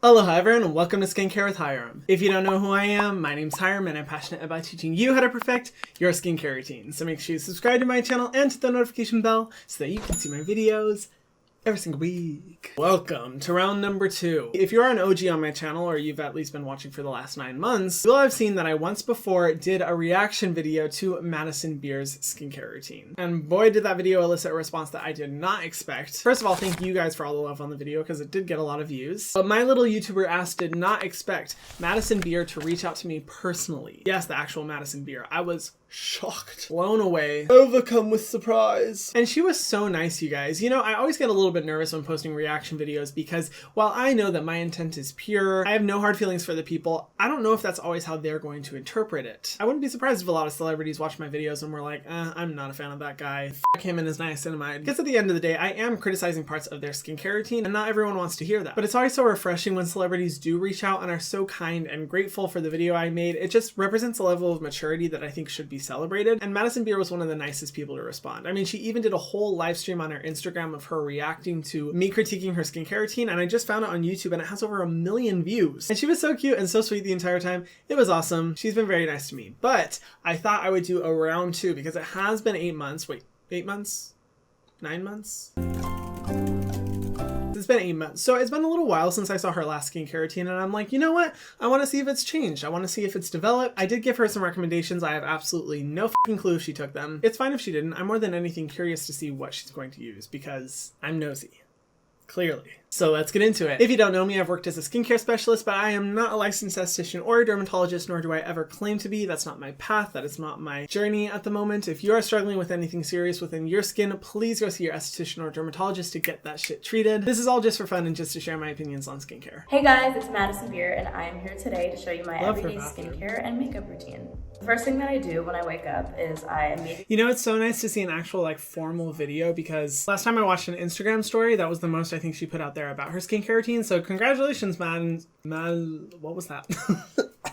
Aloha everyone and welcome to Skincare with Hyram. If you don't know who I am, my name's Hyram and I'm passionate about teaching you how to perfect your skincare routine. So make sure you subscribe to my channel and hit the notification bell so that you can see my videos every single week. Welcome to round number 2. If you're an OG on my channel, or you've at least been watching for the last 9 months, you'll have seen that I once before did a reaction video to Madison Beer's skincare routine. And boy, did that video elicit a response that I did not expect. First of all, thank you guys for all the love on the video because it did get a lot of views. But my little YouTuber ass did not expect Madison Beer to reach out to me personally. Yes, the actual Madison Beer. I was shocked, blown away, overcome with surprise. And she was so nice, you guys. You know, I always get a little bit nervous when posting reaction videos because while I know that my intent is pure, I have no hard feelings for the people, I don't know if that's always how they're going to interpret it. I wouldn't be surprised if a lot of celebrities watch my videos and were like, I'm not a fan of that guy. F him and his niacinamide. Because at the end of the day, I am criticizing parts of their skincare routine and not everyone wants to hear that. But it's always so refreshing when celebrities do reach out and are so kind and grateful for the video I made. It just represents a level of maturity that I think should be celebrated, and Madison Beer was one of the nicest people to respond. I mean, she even did a whole live stream on her Instagram of her reacting to me critiquing her skincare routine, and I just found it on YouTube and it has over 1 million views. And she was so cute and so sweet the entire time. It was awesome. She's been very nice to me. But I thought I would do a round 2 because it has been 8 months. Wait, 8 months? 9 months? It's been 8 months. So it's been a little while since I saw her last skincare routine and I'm like, you know what? I want to see if it's changed. I want to see if it's developed. I did give her some recommendations. I have absolutely no fucking clue if she took them. It's fine if she didn't. I'm more than anything curious to see what she's going to use because I'm nosy. Clearly. So let's get into it. If you don't know me, I've worked as a skincare specialist, but I am not a licensed esthetician or a dermatologist, nor do I ever claim to be. That's not my path. That is not my journey at the moment. If you are struggling with anything serious within your skin, please go see your esthetician or dermatologist to get that shit treated. This is all just for fun and just to share my opinions on skincare. Hey guys, it's Madison Beer and I am here today to show you my everyday skincare and makeup routine. The first thing that I do when I wake up is I immediately... You know, it's so nice to see an actual formal video because last time I watched an Instagram story, that was the most I think she put out there about her skincare routine. So congratulations, what was that?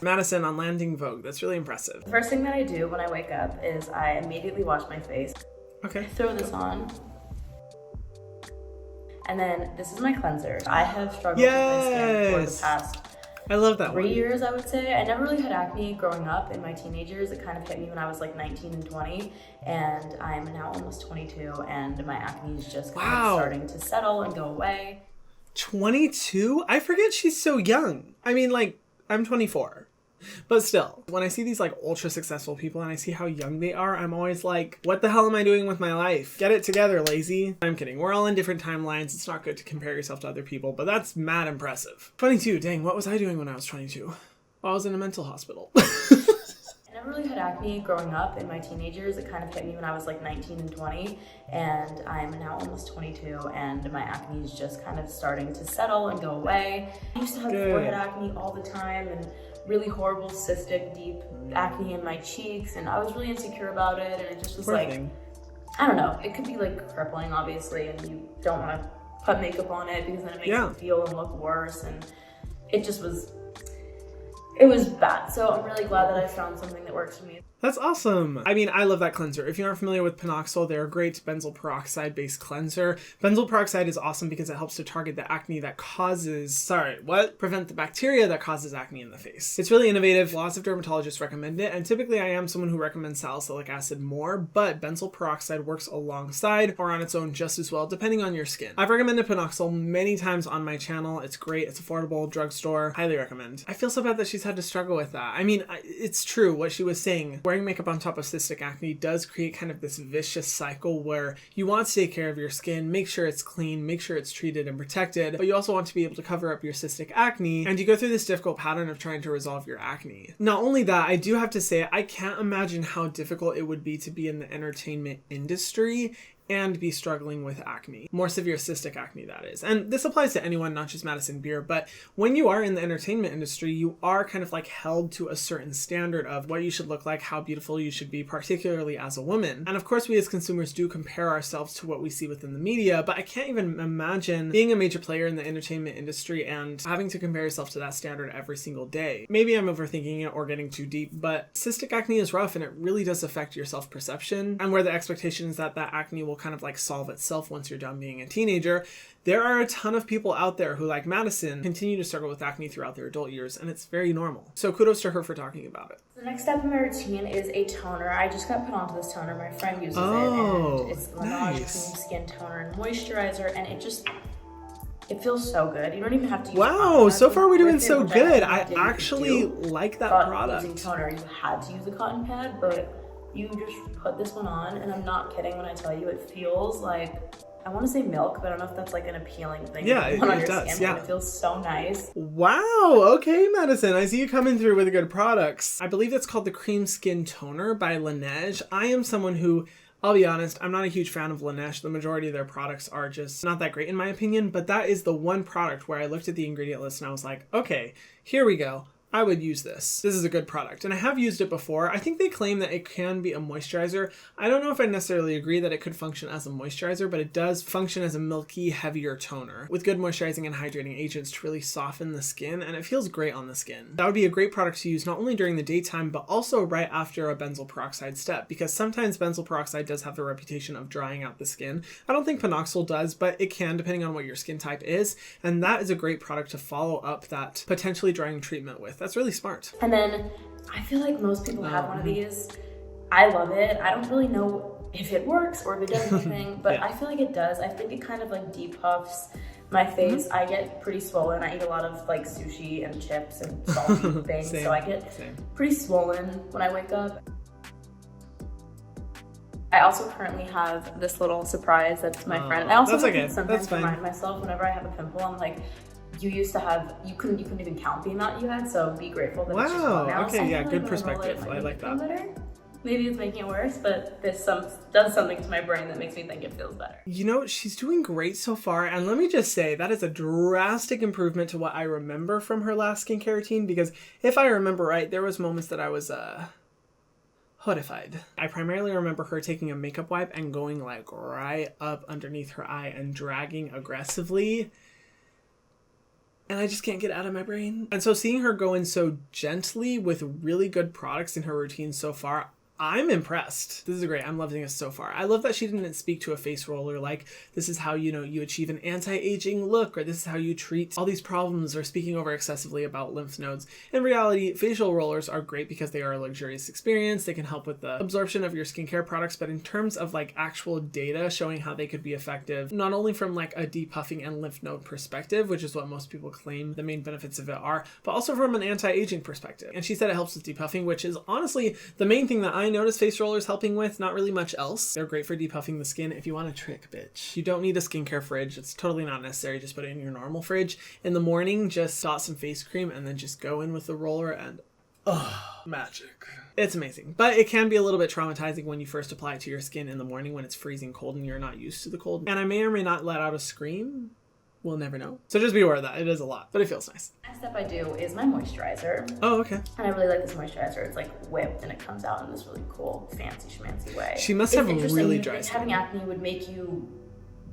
Madison on landing Vogue. That's really impressive. The first thing that I do when I wake up is I immediately wash my face. Okay. Throw this on. And then this is my cleanser. I have struggled with my skin for the past I love that 3 years, I would say. I never really had acne growing up in my teenage years. It kind of hit me when I was like 19 and 20, and I'm now almost 22, and my acne is just kind of starting to settle and go away. 22? I forget she's so young. I mean, I'm 24. But still, when I see these ultra successful people and I see how young they are, I'm always like, what the hell am I doing with my life? Get it together, lazy. I'm kidding. We're all in different timelines. It's not good to compare yourself to other people, but that's mad impressive. 22, dang, what was I doing when I was 22? Well, I was in a mental hospital. I never really had acne growing up in my teenage years. It kind of hit me when I was like 19 and 20, and I'm now almost 22, and my acne is just kind of starting to settle and go away. I used to have forehead acne all the time and really horrible cystic deep acne in my cheeks, and I was really insecure about it, and it just was I don't know, it could be crippling obviously, and you don't want to put makeup on it because then it makes you feel and look worse, and it just was bad. So I'm really glad that I found something that works for me. That's awesome. I mean, I love that cleanser. If you aren't familiar with Panoxyl, they're a great benzoyl peroxide based cleanser. Benzoyl peroxide is awesome because it helps to target the acne that prevent the bacteria that causes acne in the face. It's really innovative. Lots of dermatologists recommend it, and typically I am someone who recommends salicylic acid more, but benzoyl peroxide works alongside or on its own just as well, depending on your skin. I've recommended Panoxyl many times on my channel. It's great. It's affordable. Drugstore. Highly recommend. I feel so bad that she's had to struggle with that. I mean, it's true what she was saying. Wearing makeup on top of cystic acne does create kind of this vicious cycle where you want to take care of your skin, make sure it's clean, make sure it's treated and protected, but you also want to be able to cover up your cystic acne, and you go through this difficult pattern of trying to resolve your acne. Not only that, I do have to say, I can't imagine how difficult it would be to be in the entertainment industry and be struggling with acne. More severe cystic acne, that is. And this applies to anyone, not just Madison Beer, but when you are in the entertainment industry, you are kind of held to a certain standard of what you should look like, how beautiful you should be, particularly as a woman. And of course, we as consumers do compare ourselves to what we see within the media, but I can't even imagine being a major player in the entertainment industry and having to compare yourself to that standard every single day. Maybe I'm overthinking it or getting too deep, but cystic acne is rough and it really does affect your self-perception, and where the expectation is that acne will kind of like solve itself once you're done being a teenager. There are a ton of people out there who, like Madison, continue to struggle with acne throughout their adult years, and it's very normal. So kudos to her for talking about it. The next step in my routine is a toner. I just got put onto this toner. My friend uses it, and it's the Laneige Cream Skin Toner and Moisturizer, and it feels so good. You don't even have to use wow, so far we're doing so good. I actually like that product. Using toner, you had to use a cotton pad, but you just put this one on, and I'm not kidding when I tell you it feels like, I want to say milk, but I don't know if that's like an appealing thing. Yeah, it does. Skin, it feels so nice. Wow. Okay, Madison. I see you coming through with good products. I believe it's called the Cream Skin Toner by Laneige. I am someone who, I'll be honest, I'm not a huge fan of Laneige. The majority of their products are just not that great in my opinion, but that is the one product where I looked at the ingredient list and I was like, okay, here we go. I would use this. This is a good product. And I have used it before. I think they claim that it can be a moisturizer. I don't know if I necessarily agree that it could function as a moisturizer, but it does function as a milky, heavier toner with good moisturizing and hydrating agents to really soften the skin, and it feels great on the skin. That would be a great product to use not only during the daytime, but also right after a benzoyl peroxide step, because sometimes benzoyl peroxide does have the reputation of drying out the skin. I don't think panoxyl does, but it can depending on what your skin type is, and that is a great product to follow up that potentially drying treatment with. That's really smart. And then I feel like most people have one of these. I love it. I don't really know if it works or if it does anything, but I feel like it does. I think it kind of like depuffs my face. I get pretty swollen. I eat a lot of like sushi and chips and salty things, so I get pretty swollen when I wake up. I also currently have this little surprise that's my friend. I also sometimes remind myself whenever I have a pimple, I'm like, you couldn't even count the amount you had, so be grateful that it's just one now. Okay, yeah, good perspective. I like that. Better. Maybe it's making it worse, but this does something to my brain that makes me think it feels better. You know, she's doing great so far, and let me just say, that is a drastic improvement to what I remember from her last skincare routine, because if I remember right, there was moments that I was, horrified. I primarily remember her taking a makeup wipe and going like right up underneath her eye and dragging aggressively. And I just can't get it out of my brain. And so seeing her go in so gently with really good products in her routine so far, I'm impressed. This is great. I'm loving this so far. I love that she didn't speak to a face roller like, this is how, you achieve an anti-aging look, or this is how you treat all these problems, or speaking over excessively about lymph nodes. In reality, facial rollers are great because they are a luxurious experience. They can help with the absorption of your skincare products, but in terms of like actual data showing how they could be effective, not only from like a depuffing and lymph node perspective, which is what most people claim the main benefits of it are, but also from an anti-aging perspective. And she said it helps with depuffing, which is honestly the main thing that I notice face rollers helping with, not really much else. They're great for depuffing the skin. If you want a trick, bitch, you don't need a skincare fridge. It's totally not necessary. Just put it in your normal fridge. In the morning, just dot some face cream and then just go in with the roller and magic. It's amazing. But it can be a little bit traumatizing when you first apply it to your skin in the morning when it's freezing cold and you're not used to the cold. And I may or may not let out a scream. We'll never know. So just be aware of that. It is a lot, but it feels nice. Next step I do is my moisturizer. Oh, okay. And I really like this moisturizer. It's like whipped and it comes out in this really cool, fancy schmancy way. She must have really dry skin. Having acne would make you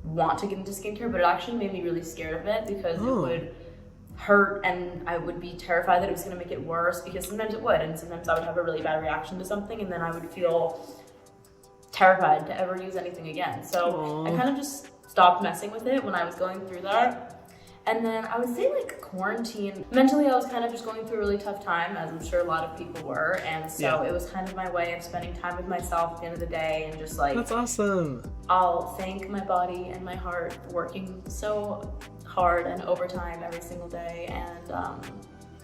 want to get into skincare, but it actually made me really scared of it because it would hurt and I would be terrified that it was going to make it worse, because sometimes it would, and sometimes I would have a really bad reaction to something and then I would feel terrified to ever use anything again. So I kind of just stopped messing with it when I was going through that. And then I would say like quarantine, mentally I was kind of just going through a really tough time, as I'm sure a lot of people were, and so it was kind of my way of spending time with myself at the end of the day and just like, that's awesome. I'll thank my body and my heart for working so hard and overtime every single day, and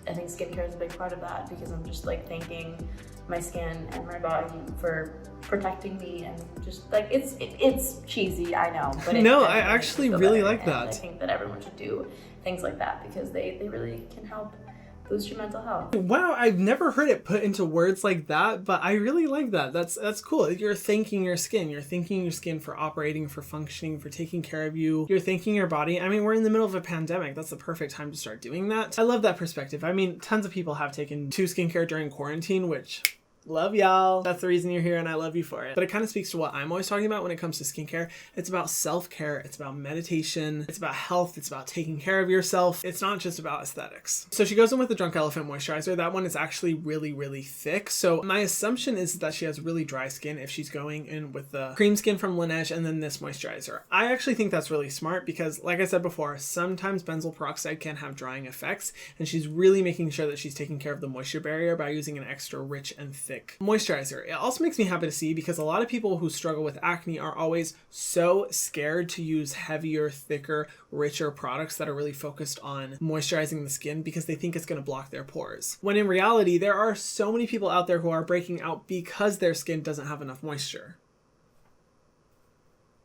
I think skincare is a big part of that, because I'm just like thanking my skin and my body for protecting me, and just like it's cheesy, I know, but no, I actually really like that. I think that everyone should do things like that because they really can help boost your mental health. Wow, I've never heard it put into words like that, but I really like that. That's cool. You're thanking your skin. You're thanking your skin for operating, for functioning, for taking care of you. You're thanking your body. I mean, we're in the middle of a pandemic. That's the perfect time to start doing that. I love that perspective. I mean, tons of people have taken to skincare during quarantine, which Love y'all. That's the reason you're here and I love you for it. But it kind of speaks to what I'm always talking about when it comes to skincare. It's about self-care. It's about meditation. It's about health. It's about taking care of yourself. It's not just about aesthetics. So she goes in with the Drunk Elephant moisturizer. That one is actually really, really thick. So my assumption is that she has really dry skin if she's going in with the cream skin from Laneige and then this moisturizer. I actually think that's really smart because, like I said before, sometimes benzoyl peroxide can have drying effects, and she's really making sure that she's taking care of the moisture barrier by using an extra rich and thick moisturizer. It also makes me happy to see because a lot of people who struggle with acne are always so scared to use heavier, thicker, richer products that are really focused on moisturizing the skin because they think it's going to block their pores. When in reality, there are so many people out there who are breaking out because their skin doesn't have enough moisture.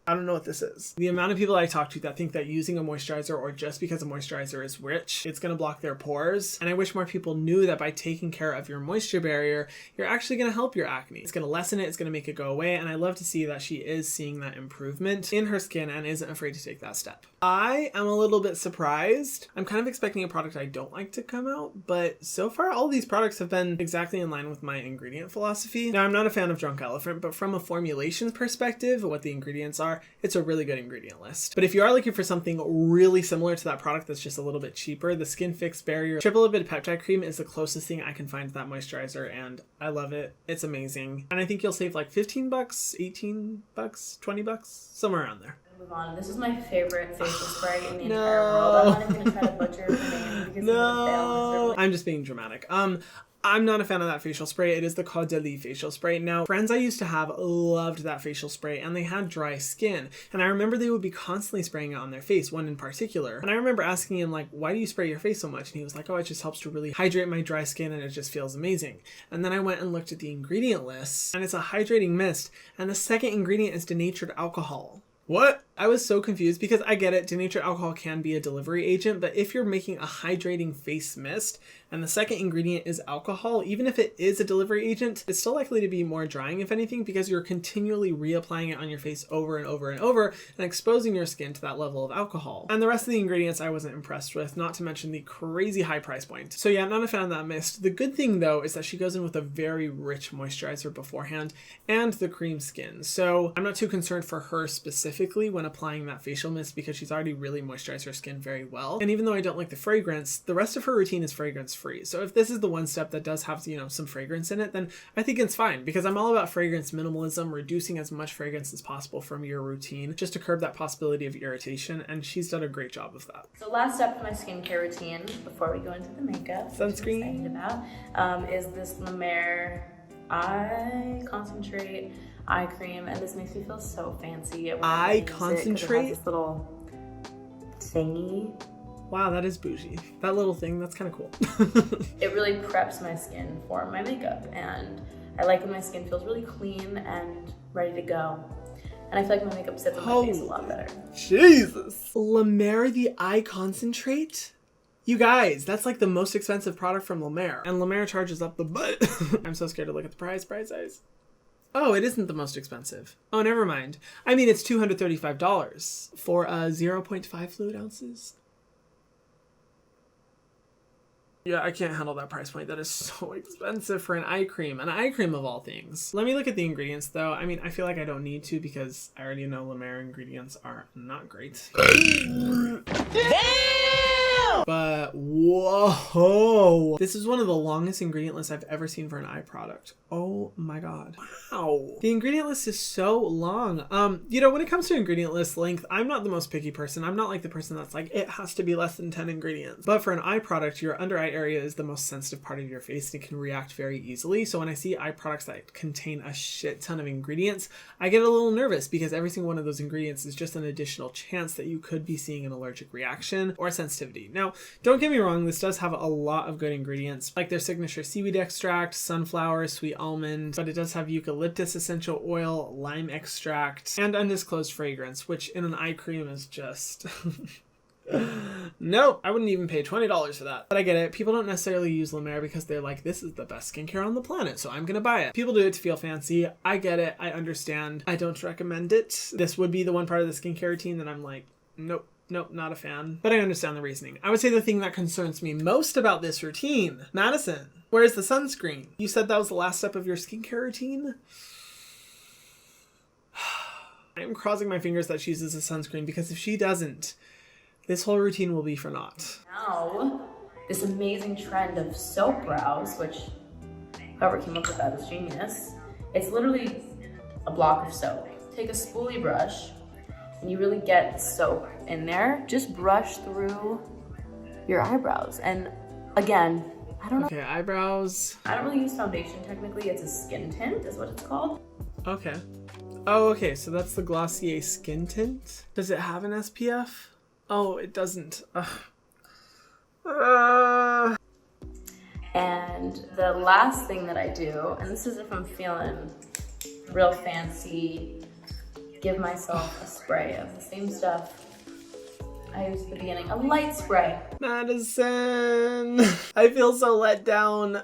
I don't know what this is. The amount of people I talk to that think that using a moisturizer or just because a moisturizer is rich, it's going to block their pores. And I wish more people knew that by taking care of your moisture barrier, you're actually going to help your acne. It's going to lessen it. It's going to make it go away. And I love to see that she is seeing that improvement in her skin and isn't afraid to take that step. I am a little bit surprised. I'm kind of expecting a product I don't like to come out, but so far all these products have been exactly in line with my ingredient philosophy. Now, I'm not a fan of Drunk Elephant, but from a formulation perspective, what the ingredients are, it's a really good ingredient list. But if you are looking for something really similar to that product that's just a little bit cheaper, the Skin Fix Barrier Triple Lipid Peptide Cream is the closest thing I can find to that moisturizer, and I love it. It's amazing. And I think you'll save like 15 bucks, 18 bucks, 20 bucks, somewhere around there. Move on. This is my favorite facial spray in the entire world. I'm not even going to try to butcher the name because I'm going to fail miserably. I'm just being dramatic. I'm not a fan of that facial spray. It is the Caude de Lis facial spray. Now, friends I used to have loved that facial spray and they had dry skin. And I remember they would be constantly spraying it on their face, one in particular. And I remember asking him, like, why do you spray your face so much? And he was like, oh, it just helps to really hydrate my dry skin and it just feels amazing. And then I went and looked at the ingredient list and it's a hydrating mist. And the second ingredient is denatured alcohol. What? I was so confused because I get it, denatured alcohol can be a delivery agent, but if you're making a hydrating face mist and the second ingredient is alcohol, even if it is a delivery agent, it's still likely to be more drying, if anything, because you're continually reapplying it on your face over and over and over and exposing your skin to that level of alcohol. And the rest of the ingredients I wasn't impressed with, not to mention the crazy high price point. So yeah, not a fan of that mist. The good thing though is that she goes in with a very rich moisturizer beforehand and the cream skin. So I'm not too concerned for her specifically when applying that facial mist because she's already really moisturized her skin very well. And even though I don't like the fragrance, the rest of her routine is fragrance free. So if this is the one step that does have, some fragrance in it, then I think it's fine because I'm all about fragrance minimalism, reducing as much fragrance as possible from your routine just to curb that possibility of irritation. And she's done a great job of that. So last step in my skincare routine before we go into the makeup, sunscreen, which I'm excited about, is this La Mer Eye Concentrate eye cream, and this makes me feel so fancy. Eye concentrate? It has this little thingy. Wow, that is bougie. That little thing, that's kind of cool. It really preps my skin for my makeup, and I like when my skin feels really clean and ready to go. And I feel like my makeup sits on my face a lot better. Jesus! La Mer the Eye Concentrate? You guys, that's like the most expensive product from La Mer, and La Mer charges up the butt. I'm so scared to look at the price size. Oh, it isn't the most expensive. Oh, never mind. I mean, it's $235 for 0.5 fluid ounces. Yeah, I can't handle that price point. That is so expensive for an eye cream of all things. Let me look at the ingredients though. I mean, I feel like I don't need to because I already know La Mer ingredients are not great. But whoa, this is one of the longest ingredient lists I've ever seen for an eye product. Oh my god. Wow. The ingredient list is so long. When it comes to ingredient list length, I'm not the most picky person. I'm not like the person that's like, it has to be less than 10 ingredients. But for an eye product, your under eye area is the most sensitive part of your face and it can react very easily. So when I see eye products that contain a shit ton of ingredients, I get a little nervous because every single one of those ingredients is just an additional chance that you could be seeing an allergic reaction or sensitivity. Now, don't get me wrong, this does have a lot of good ingredients, like their signature seaweed extract, sunflower, sweet almond, but it does have eucalyptus essential oil, lime extract, and undisclosed fragrance, which in an eye cream is just... Nope, I wouldn't even pay $20 for that. But I get it. People don't necessarily use La Mer because they're like, this is the best skincare on the planet, so I'm gonna buy it. People do it to feel fancy. I get it. I understand. I don't recommend it. This would be the one part of the skincare routine that I'm like, nope, not a fan. But I understand the reasoning. I would say the thing that concerns me most about this routine, Madison, Where's the sunscreen? You said that was the last step of your skincare routine? I'm crossing my fingers that she uses a sunscreen, because if she doesn't, this whole routine will be for naught. Now, this amazing trend of soap brows, which whoever came up with that is genius. It's literally a block of soap. Take a spoolie brush and you really get soap in there. Just brush through your eyebrows. And again, I don't know. Okay, eyebrows. I don't really use foundation technically. It's a skin tint is what it's called. Okay. Oh, okay, so that's the Glossier skin tint. Does it have an SPF? Oh, it doesn't. And the last thing that I do, and this is if I'm feeling real fancy, give myself a spray of the same stuff I used at the beginning, a light spray. Madison, I feel so let down.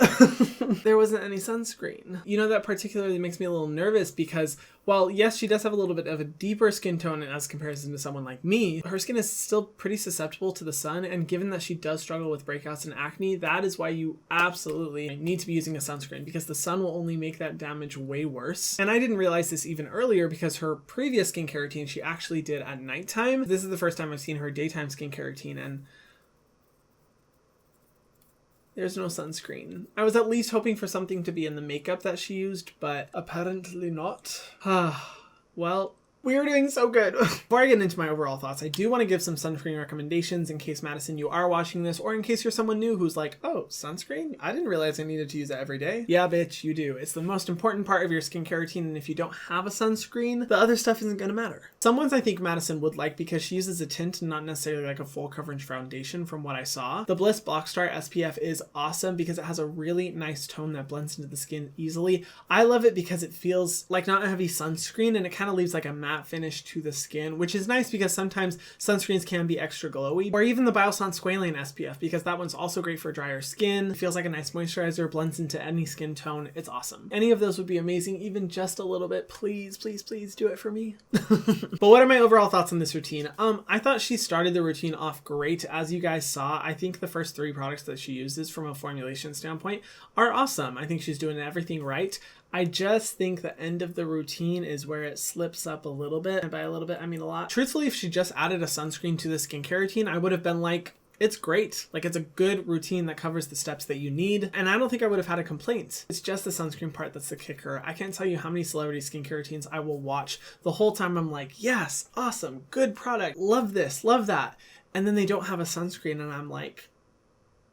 There wasn't any sunscreen. You know, that particularly makes me a little nervous because, while yes, she does have a little bit of a deeper skin tone as comparison to someone like me, her skin is still pretty susceptible to the sun, and given that she does struggle with breakouts and acne, that is why you absolutely need to be using a sunscreen, because the sun will only make that damage way worse. And I didn't realize this even earlier because her previous skincare routine she actually did at nighttime. This is the first time I've seen her daytime skincare routine, and there's no sunscreen. I was at least hoping for something to be in the makeup that she used, but apparently not. Well, we were doing so good. Before I get into my overall thoughts, I do want to give some sunscreen recommendations in case, Madison, you are watching this, or in case you're someone new who's like, oh, sunscreen? I didn't realize I needed to use it every day. Yeah, bitch, you do. It's the most important part of your skincare routine, and if you don't have a sunscreen, the other stuff isn't gonna matter. Some ones I think Madison would like because she uses a tint and not necessarily like a full coverage foundation from what I saw. The Bliss Block Star SPF is awesome because it has a really nice tone that blends into the skin easily. I love it because it feels like not a heavy sunscreen, and it kind of leaves like a matte finish to the skin, which is nice because sometimes sunscreens can be extra glowy. Or even the Biossance Squalane SPF, because that one's also great for drier skin. It feels like a nice moisturizer, blends into any skin tone. It's awesome. Any of those would be amazing, even just a little bit. Please, please, please do it for me. But what are my overall thoughts on this routine? I thought she started the routine off great. As you guys saw, I think the first 3 products that she uses from a formulation standpoint are awesome. I think she's doing everything right. I just think the end of the routine is where it slips up a little bit. And by a little bit, I mean a lot. Truthfully, if she just added a sunscreen to the skincare routine, I would have been like, it's great. Like, it's a good routine that covers the steps that you need. And I don't think I would have had a complaint. It's just the sunscreen part that's the kicker. I can't tell you how many celebrity skincare routines I will watch. The whole time I'm like, yes, awesome, good product, love this, love that. And then they don't have a sunscreen and I'm like,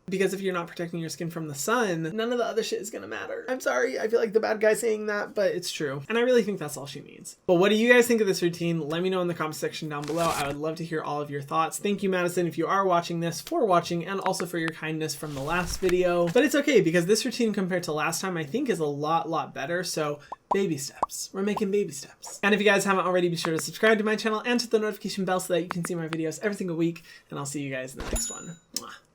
because if you're not protecting your skin from the sun, none of the other shit is gonna matter. I'm sorry, I feel like the bad guy saying that, but it's true. And I really think that's all she needs. But what do you guys think of this routine? Let me know in the comment section down below. I would love to hear all of your thoughts. Thank you, Madison, if you are watching this, for watching, and also for your kindness from the last video. But it's okay, because this routine compared to last time, I think is a lot better. So baby steps. We're making baby steps. And if you guys haven't already, be sure to subscribe to my channel and hit the notification bell so that you can see my videos every single week. And I'll see you guys in the next one. Mwah.